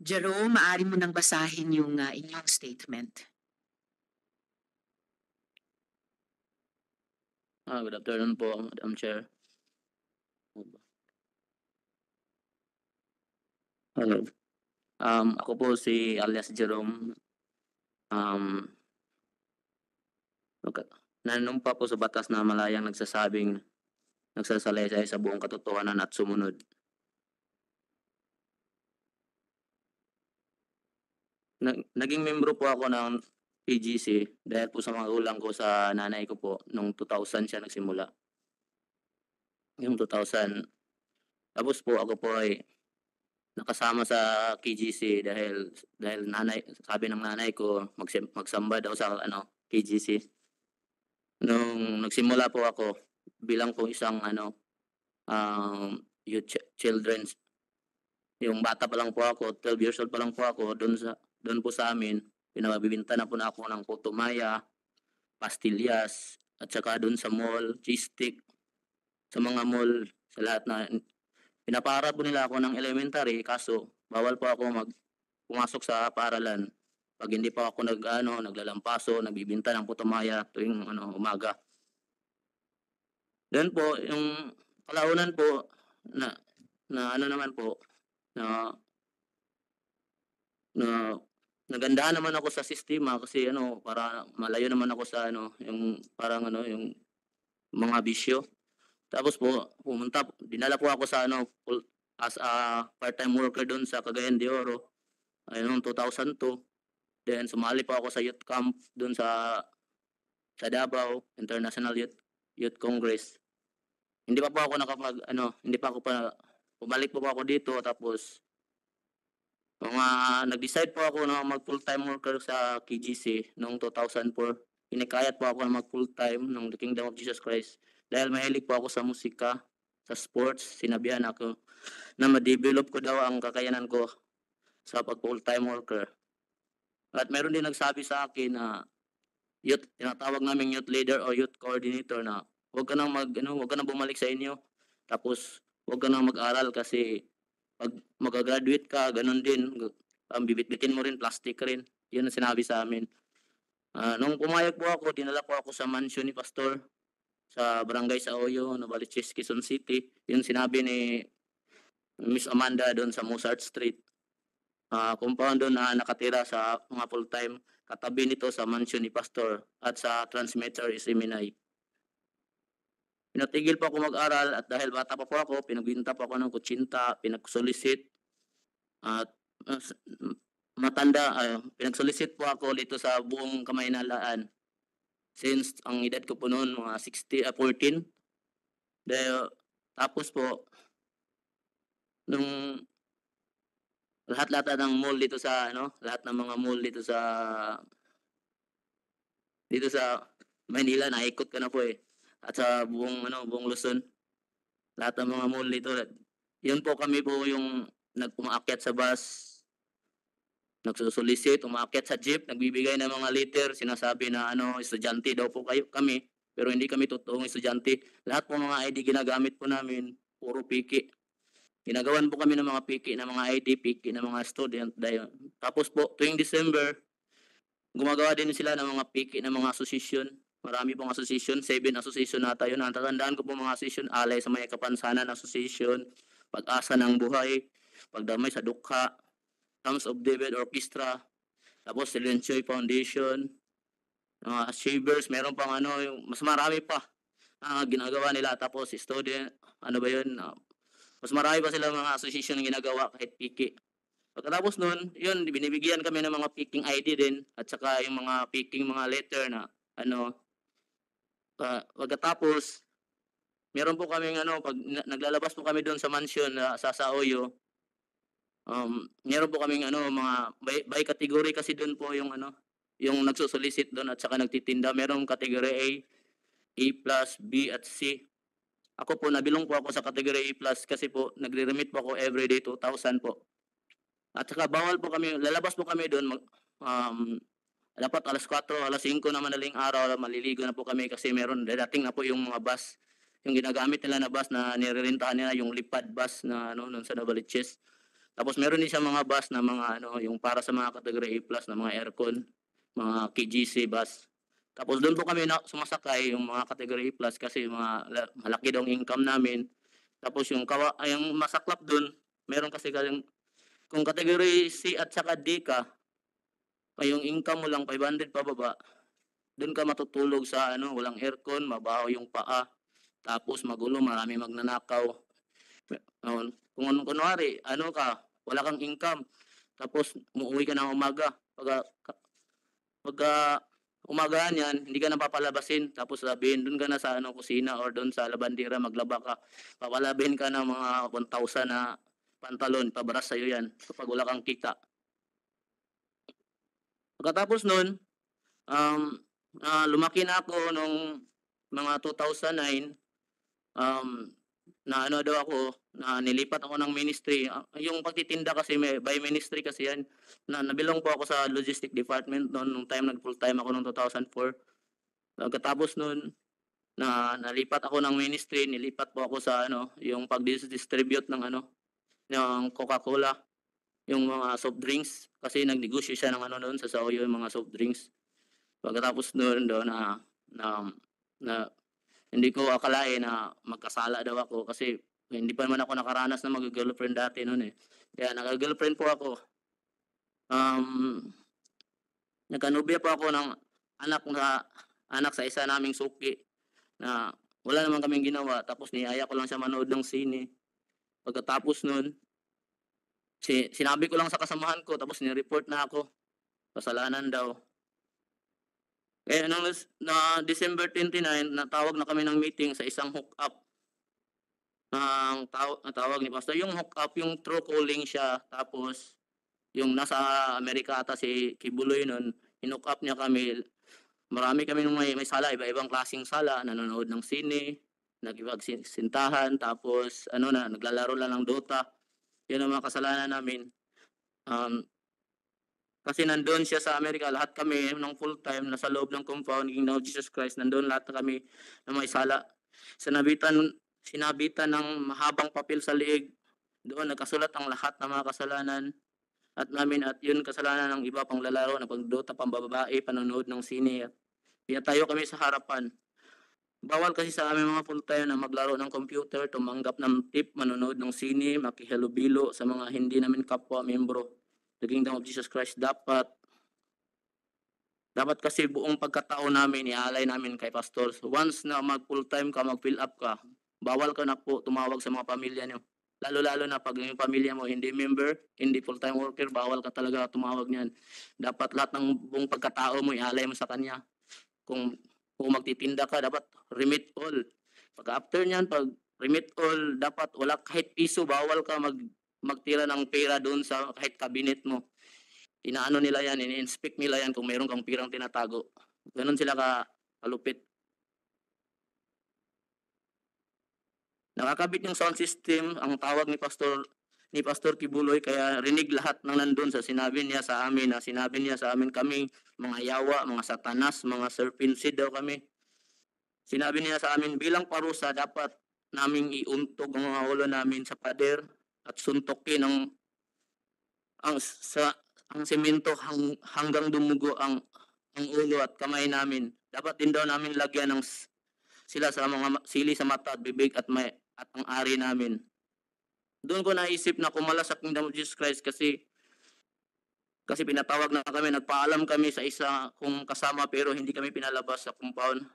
Jerome, maaari mo nang basahin yung inyong statement. Good afternoon po, Madam Chair. Hello. Ako po si alias Jerome. Nanumpa po sa batas na malayang nagsasabing nagsasalaysay sa buong katotohanan at sumunod. Naging membro po ako ng PGC dahil po sa mga ulang ko sa nanay ko po nung 2000 siya nagsimula. Yung 2000. Tapos po ako po ay nakasama sa KGC dahil sabi ng nanay ko magsamba daw sa KGC. Nung nagsimula po ako bilang po isang children's, yung bata pa lang po ako, 12 years old pa lang po ako, doon po sa amin, pinabibinta na po na ako ng putumaya, pastillas, at saka doon sa mall, cheese stick, sa mga mall, sa lahat na pinapaaral po nila ako ng elementary, kaso bawal po ako pumasok sa paaralan pag hindi pa ako naglalampaso, nagbibinta ng putumaya tuwing umaga. Then po, yung kalaunan po na naman po na nagandahan naman ako sa sistema kasi para malayo naman ako sa yung parang yung mga bisyo. Tapos po dinala po ako sa as a part-time worker doon sa Cagayan de Oro noong 2002. Then sumali po ako sa youth camp doon sa Davao International Youth Congress. Hindi pa po ako bumalik po ako dito, tapos nag-decide po ako na mag full-time worker sa KGC noong 2004. Inikayat po ako na mag full-time ng The Kingdom of Jesus Christ dahil mahilig po ako sa musika, sa sports. Sinabihan ako na ma-develop ko daw ang kakayanan ko sa pag full-time worker. At meron din nagsabi sa akin na tinatawag naming youth leader o youth coordinator na huwag ka nang bumalik sa inyo. Tapos huwag ka nang mag-aral kasi pag mag-graduate ka, ganun din. Bibitbitin mo rin, plastic rin. Yun ang sinabi sa amin. Nung pumayag po ako, dinala po ako sa mansion ni Pastor sa Barangay Saoyo, Novaliches, Quezon City. Yun sinabi ni Miss Amanda doon sa Mozart Street. Compound doon na nakatira sa mga full-time. Katabi nito sa mansion ni Pastor at sa transmitter is Seminay. Pinatigil po ako mag-aral at dahil bata pa po ako, pinagbinta po ako ng kutsinta, pinag-solicit at pinag-solicit po ako dito sa buong Kamaynalaan. Since ang edad ko po noon mga 14. Tapos po nung lahat ng mall dito sa lahat ng mga mall dito sa Maynila naikot ko na po at sa buong Luzon, lahat ng mga mall dito. Yun po kami po yung nag-umaakyat sa bus, nagsusulisit, umaakyat sa jeep, nagbibigay ng mga liter, sinasabi na estudyante daw po kami, pero hindi kami totoong estudyante. Lahat po mga ID ginagamit po namin, puro piki. Ginagawan po kami ng mga piki ng mga ID, piki ng mga student. Tapos po, tuwing December, gumagawa din sila ng mga piki ng mga association. Marami pong association, 7 association nata yun. Natandaan ko po mga association, Alay sa May Kapansanan Association, Pag-asa ng Buhay, Pagdamay sa Dukha, Sons of David Orchestra, tapos Silencio Foundation, Shavers, meron pang yung mas marami pa ginagawa nila. Tapos student, mas marami pa sila mga association na ginagawa kahit piki. Pagkatapos nun, yun, binibigyan kami ng mga picking ID din at saka yung mga picking mga letter na pagkatapos, meron po kaming pag naglalabas po kami doon sa mansion na sa Saoyo, meron po kaming mga by category kasi doon po yung yung nagsusolicit doon at saka nagtitinda. Merong category A+, B at C. Ako po, nabilong po ako sa category A+, kasi po, nagre-remit po ako everyday 2,000 po. At saka bawal po kami, lalabas po kami doon, dapat alas 4, alas 5 na madaling araw, maliligo na po kami kasi meron, dating na po yung mga bus, yung ginagamit nila na bus na nirerentahan nila, yung lipad bus na noon sa Novaliches. Tapos meron din siyang mga bus na mga ano, yung para sa mga category A+ na mga aircon, mga KGC bus. Tapos do'n po kami na sumasakay yung mga category A+ kasi malaki daw ang income namin. Tapos yung masaklap do'n, meron kasi kaming kung category C at saka D ka, yung income mo lang 500 pababa, do'n ka matutulog sa ano, walang aircon, mabaho yung paa, tapos magulo, maraming magnanakaw. Oo, kung kunwari ano ka, wala kang income, tapos umuuwi ka ng umaga, pagka umagahan 'yan, hindi ka na papalabasin tapos sabihin do'n ka na sa ano, kusina or do'n sa labandera maglaba ka. Papalabahin ka ng mga 1,000 na pantalon, pabaras sa'yo 'yan kapag wala kang kita. Pagkatapos no'n, um, lumaki na ako nung mga 2009, um, na ano daw ako, na nilipat ako ng ministry. Yung pagtitinda kasi by ministry kasi 'yan, na nabilong po ako sa logistic department no'n nung time nag-full-time ako nung 2004. Pagkatapos nun nalipat ako ng ministry, nilipat po ako sa ano, yung pagdi-distribute ng ano, ng Coca-Cola, yung mga soft drinks. Kasi nagnegosyo siya ng ano nun sa Sauyo, yung mga soft drinks. Pagkatapos nun daw na na hindi ko akalain na magkasala daw ako kasi hindi pa naman ako nakaranas na mag-girlfriend dati nun, eh. Kaya naka-girlfriend po ako. Um, Nagkanobya po ako ng anak anak sa isa naming suki. Na wala naman kaming ginawa tapos niyaya ko lang siya manood ng sine. Pagkatapos nun, sinabi ko lang sa kasamahan ko tapos ni-report na ako, kasalanan daw. Eh, nung December 29 natawag na kami ng meeting sa isang hook-up, ang tawag ni pastor yung hook-up yung through calling siya tapos yung nasa Amerika ata si Kibuloy nun, hin-hook up niya kami. Marami kami nung may sala, iba-ibang klaseng sala, nanonood ng sine, sintahan, tapos ano na, naglalaro lang ng Dota. 'Yun ang mga kasalanan namin. Um, Kasi nando'n siya sa Amerika, lahat kami ng full-time nasa loob ng compound Kingdom of Jesus Christ, nando'n lahat kami na may sala. Sinabitan sinabitan ng mahabang papel sa liig, doon nagkasulat ang lahat ng mga kasalanan at 'yun kasalanan ng iba pang lalaro na pag-DOTA, pambababae, panonood ng sine. Pinatayo kami sa harapan. Bawal kasi sa aming mga full-time na maglaro ng computer, tumanggap ng tip, manonood ng sine, makihalubilo sa mga hindi namin kapwa miyembro ng Kingdom of Jesus Christ. Dapat kasi buong pagkatao namin ialay namin kay pastor. So once na mag full-time ka, mag-fill up ka, bawal ka na po tumawag sa mga pamilya niyo. Lalo-lalo na pag yung pamilya mo hindi member, hindi full-time worker, bawal ka talaga tumawag niyan. Dapat lahat ng buong pagkatao mo ialay mo sa kanya. Kung kung magtitinda ka dapat remit all. Pag after niyan, pag remit all, dapat wala kahit piso, bawal ka magtira ng pera doon sa kahit cabinet mo. Inaano nila yan, ini-inspect nila yan kung meron kang pirang tinatago. Gano'n sila kalupit. Nakakabit yung sound system, ang tawag ni Pastor Kibuloy, kaya rinig lahat ng nandun sa sinabi niya sa amin, na sinabi niya sa amin kami, mga yawa, mga satanas, mga serpent seed daw kami. Sinabi niya sa amin bilang parusa dapat naming iuntog ang mga ulo namin sa pader at suntukin ang sa ang semento hanggang dumugo ang ulo at kamay namin. Dapat din daw namin lagyan sila sa mga sili sa mata at bibig at ang ari namin. Doon ko naisip na kumala sa Kingdom of Jesus Christ kasi pinatawag na kami, nagpaalam kami sa isa kung kasama pero hindi kami pinalabas sa compound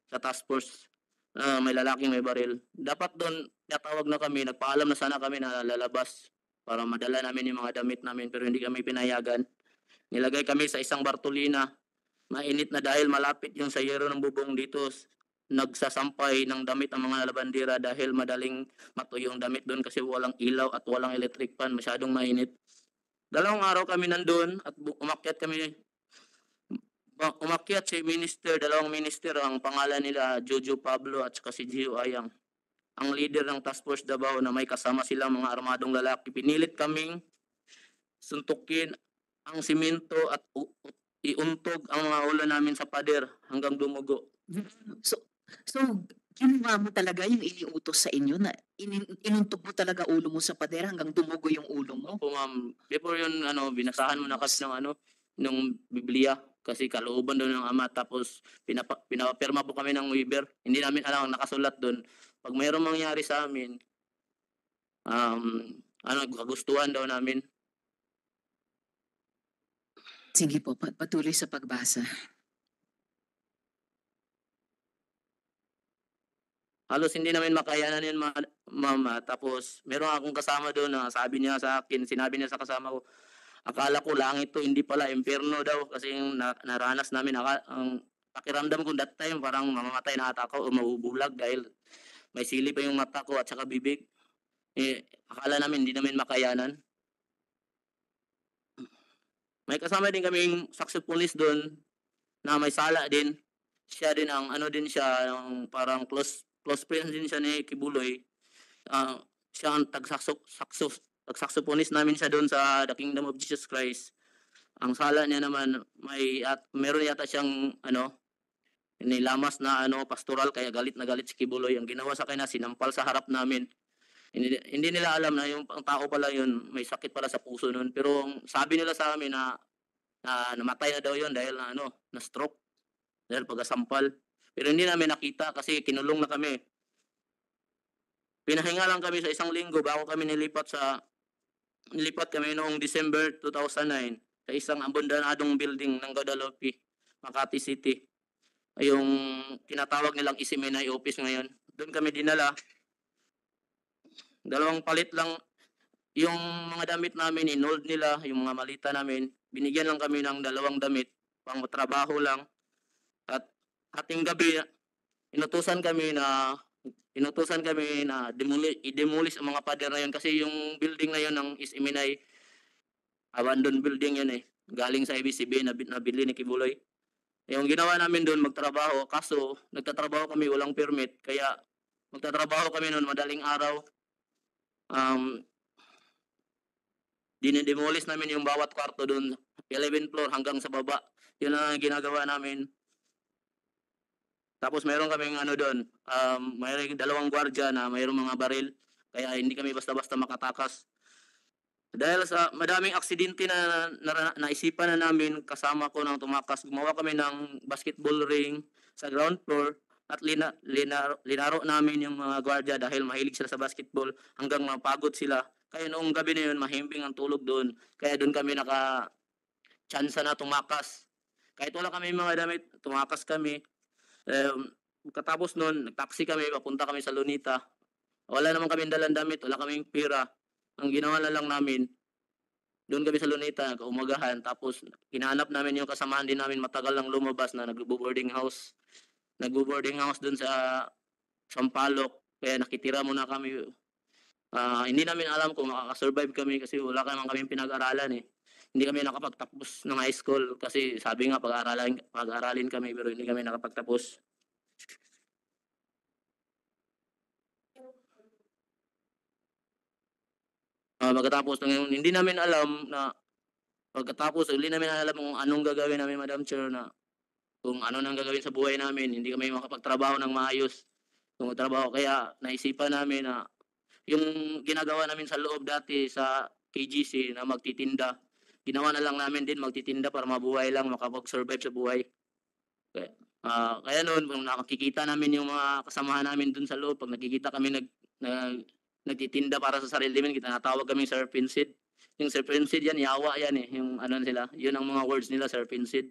sa task force. May lalaking may baril. Dapat doon pinatawag na kami, nagpaalam na sana kami na lalabas para madala namin yung mga damit namin pero hindi kami pinayagan. Nilagay kami sa isang Bartolina. Mainit na dahil malapit yung sayero ng bubong dito. Nagsasampay ng damit ang mga labandera dahil madaling matuyo yung damit doon kasi walang ilaw at walang electric fan. Masyadong mainit. 2 araw kami nandun at umakyat si minister, 2 minister, ang pangalan nila Jojo Pablo at saka si Gio Ayang. Ang leader ng task force Davao na may kasama silang mga armadong lalaki. Pinilit kaming suntukin ang simento at iuntog ang mga ulo namin sa pader hanggang dumugo. So so Ginawa mo talaga yung iniutos sa inyo na inuntog mo talaga ulo mo sa pader hanggang dumugo yung ulo mo? Opo, ma'am. Before yun binasahan muna kami ng nung Biblia kasi kalooban daw ng Ama tapos pinapapirma po kami ng waiver. Hindi namin alam ang nakasulat dun. 'Pag mayroong mangyari sa amin, kagustuhan daw namin. Sige po, patuloy sa pagbasa. Halos hindi namin makayanan yun ma'am, tapos meron akong kasama dun na sinabi niya sa kasama ko, akala ko langit 'to hindi pala impyerno daw kasi yung naranas namin ang pakiramdam ko that time parang mamamatay na ata ako o mabubulag dahil may sili pa yung mata ko at saka bibig. Akala namin hindi namin makayanan. May kasama din kaming saxophonist dun na may sala din. Siya din ang yung parang close friend din siya ni Kibuloy. Siya ang tag-saxophonist namin siya doon sa The Kingdom of Jesus Christ. Ang sala niya naman meron yata siyang nilamas na pastoral kaya galit na galit si Kibuloy. Ang ginawa sa kanya sinampal sa harap namin. Hindi nila alam na yung ang tao pala yun may sakit pala sa puso nun. Pero sabi nila sa amin na namatay na daw yun dahil na stroke dahil pagkasampal. Pero hindi namin nakita kasi kinulong na kami. Pinahinga lang kami sa isang linggo bago kami nilipat kami noong December 2009 sa isang abandonadong building ng Guadalupe, Makati City. Yung tinatawag nilang Isimenay office ngayon. Doon kami dinala. Dalawang palit lang yung mga damit namin, inold nila, yung mga malita namin. Binigyan lang kami ng dalawang damit, pang trabaho lang. At ating gabi, inutusan kami na i-demolish ang mga pader na yun kasi yung building na yun ng Isimenay, abandoned building yun galing sa ABCB na nabili ni Kibuloy. Yung ginawa namin doon magtrabaho, kaso nagtatrabaho kami walang permit, kaya magtatrabaho kami noon madaling araw. Dinidemolish namin yung bawat kwarto doon, 11th floor hanggang sa baba. Yun ang ginagawa namin. Tapos mayroon kaming doon, mayroong dalawang gwardiya na mayroong mga baril, kaya hindi kami basta-basta makatakas. Dahil sa madaming aksidente na naisipan na namin kasama ko nang tumakas, gumawa kami ng basketball ring sa ground floor at linaro namin yung mga gwardiya dahil mahilig sila sa basketball hanggang mapagod sila. Kaya noong gabi na yun, mahimbing ang tulog doon. Kaya doon kami naka-tsansa na tumakas. Kahit wala kami mga damit, tumakas kami. Katapos noon, nag-taxi kami, papunta kami sa Lunita. Wala naman kaming dalang damit, wala kaming pera. Ang ginawa na lang namin, doon kami sa Lunita, kaumagahan. Tapos hinahanap namin yung kasamahan din namin matagal lang lumabas na nagbo-boarding house. Nagbo-boarding house doon sa Sampaloc. Kaya nakitira muna kami. Hindi namin alam kung makakasurvive kami kasi wala naman kaming pinag-aralan Hindi kami nakapagtapos ng high school kasi sabi nga pag-aralin kami pero hindi kami nakapagtapos. Pagkatapos ng yun, hindi namin alam kung anong gagawin namin, Madam Chair, na kung ano nang gagawin sa buhay namin. Hindi kami makapagtrabaho ng maayos. Kaya naisipan namin na yung ginagawa namin sa loob dati sa KGC na magtitinda, ginawa na lang namin din magtitinda para mabuhay lang, makapag-survive sa buhay. Kaya noon, kung nakikita namin yung mga kasamahan namin dun sa loob, pag nakikita kami nagtitinda para sa sarili namin, tinatawag kami serpensid. Yung serpensid yan, yawa yan yung nila, yun ang mga words nila, serpensid.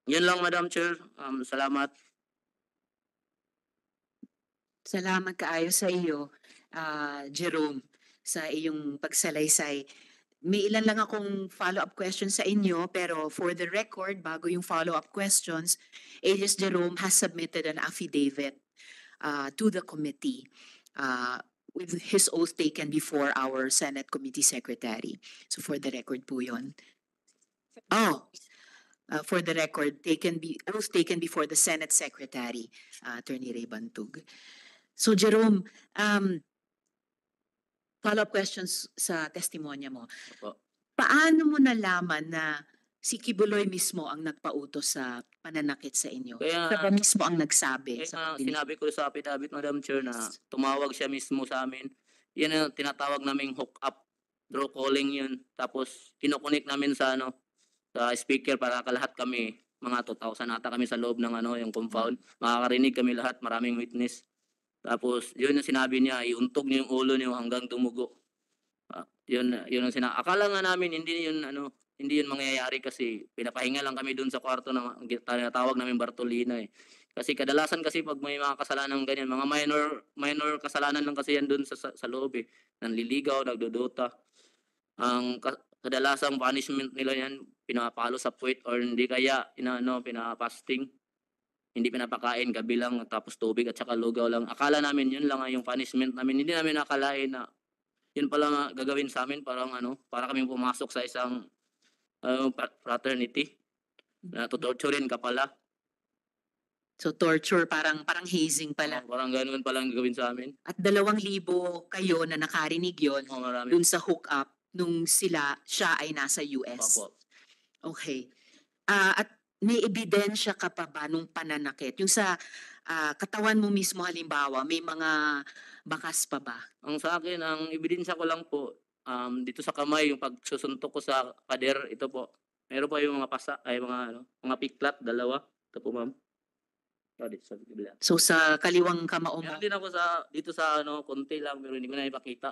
Yun lang, Madam Chair. Salamat. Salamat kaayo sa iyo, Jerome, sa iyong pagsalaysay. May ilan lang akong follow-up questions sa inyo, pero for the record, bago yung follow-up questions, Elias Jerome has submitted an affidavit to the committee with his oath taken before our Senate Committee Secretary. So for the record po yun. For the record, oath taken before the Senate Secretary, Attorney Ray Bantug. So Jerome, follow-up questions sa testimonya mo. Opo. Paano mo nalaman na Si Kibuloy mismo ang nagpautos sa pananakit sa inyo? Kaya Siya ba mismo ang nagsabi sa kaya pagdinig? sinabi ko sa affidavit, Madam Chair, na tumawag siya mismo sa amin. Yan ang tinatawag naming hook up, draw calling yun. Tapos kino-connect namin sa sa speaker para kalahat kami, mga 2,000 ata kami sa loob ng yung compound. Makakarinig kami lahat, maraming witness. Tapos yun yung sinabi niya, iuntog niyo yung ulo niyo hanggang dumugo. Yun ang akala nga namin hindi yun mangyayari kasi pinapahinga lang kami dun sa kwarto na tinatawag namin Bartolina, eh. Kasi kadalasan kasi 'pag may mga kasalanang ganyan, mga minor kasalanan lang kasi yan dun sa loob, eh. Nanliligaw, nagdodota. Kadalasang punishment nila yan, pinapalo sa puwet or hindi kaya pina-fasting. Hindi pinapakain, gabi lang tapos tubig at saka lugaw lang. Akala namin yun lang yung punishment namin. Hindi namin akalain na yun pala nga gagawin sa'min, para kaming pumasok sa isang, fraternity na to-torturin ka pala. So torture, parang hazing pala. Parang gano'n palang gagawin sa'min. At 2,000 kayo na nakarinig yon Marami. dun sa hookup nung siya ay nasa US. Opo. Okay. At may ebidensya ka pa ba nung pananakit? Yung sa katawan mo mismo halimbawa, may mga bakas pa ba? Ang sa akin, ang ebidensya ko lang po, dito sa kamay, yung pagsusuntok ko sa pader, ito po. Meron pa yung mga piklat, 2. Ito po, ma'am. Sorry, sa bigla. So sa kaliwang kamao mo, Meron din ako dito sa konti lang, pero hindi ko na ipakita.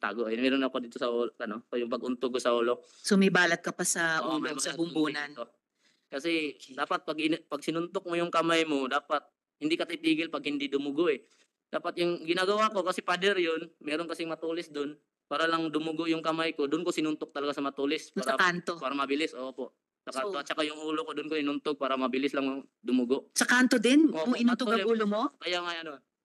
Tago. Meron ako dito sa ulo, yung pag-untog ko sa ulo. so may balat ka pa sa Oo, may ulo, sa mga bumbunan. tubig dito. Kasi Okay. dapat pag sinuntok mo yung kamay mo, dapat hindi ka titigil pag hindi dumugo, eh. Dapat yung ginagawa ko, kasi pader yun, meron kasing matulis dun, para lang dumugo yung kamay ko, dun ko sinuntok talaga sa matulis Sa kanto. para mabilis. Opo. So- At saka yung ulo ko dun ko inuntog para mabilis lang dumugo. Sa kanto din Opo, mo inuntog ang actually, ulo mo? Kaya nga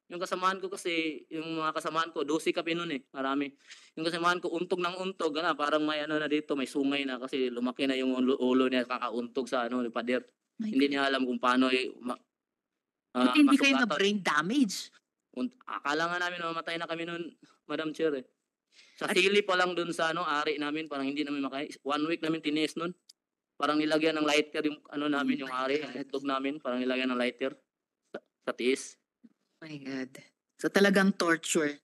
yung kasamahan ko kasi, yung mga kasamahan ko, 12 kami nun, eh, marami. Yung kasamahan ko untog ng untog, parang may na dito, may sungay na kasi lumaki na yung ulo niya kakauntog sa yung pader. My Hindi God. niya alam kung paano Buti hindi kayo na masugatan. brain damage. Akala nga namin mamatay na kami nun, Madam Chair, eh. Sa At- sili pa lang dun sa ari namin, parang hindi namin 1 week namin tiniis nun. Parang nilagyan ng lighter yung namin, yung my ari, God. yung itlog namin, parang nilagyan ng lighter sa tiis. My God. So talagang torture.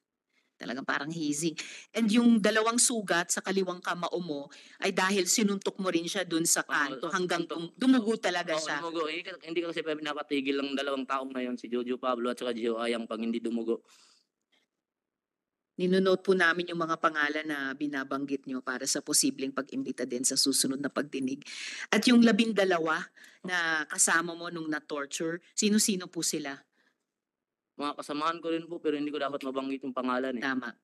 Talagang parang hazing. And yung 2 sugat sa kaliwang kamao mo ay dahil sinuntok mo rin siya dun sa kanto hanggang dumugo talaga Oo, siya. dumugo. Hindi ko kasi pinapatigil ng 2 taong na yun, si Jojo Pablo at saka Gio Ayang, pag hindi dumugo. Ninonote po namin yung mga pangalan na binabanggit nyo para sa posibleng pag-imbita din sa susunod na pagdinig. At yung 12 na kasama mo nung na-torture, sino-sino po sila? Mga kasamahan ko rin po, pero hindi ko dapat mabanggit yung pangalan, eh. Tama.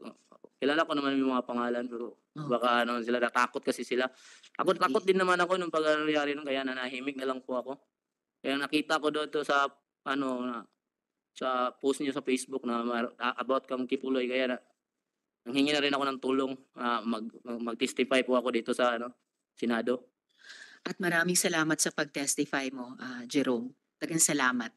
Kilala ko naman yung mga pangalan, pero Oh. baka sila natakot kasi sila. Takot din naman ako nung nangyari nun, kaya nanahimik na lang po ako. Kaya nakita ko dito sa sa post niyo sa Facebook na about kang Kipuloy, kaya nanghingi na rin ako ng tulong, mag-testify po ako dito sa Senado. At maraming salamat sa pag-testify mo, Jerome. Tagang salamat.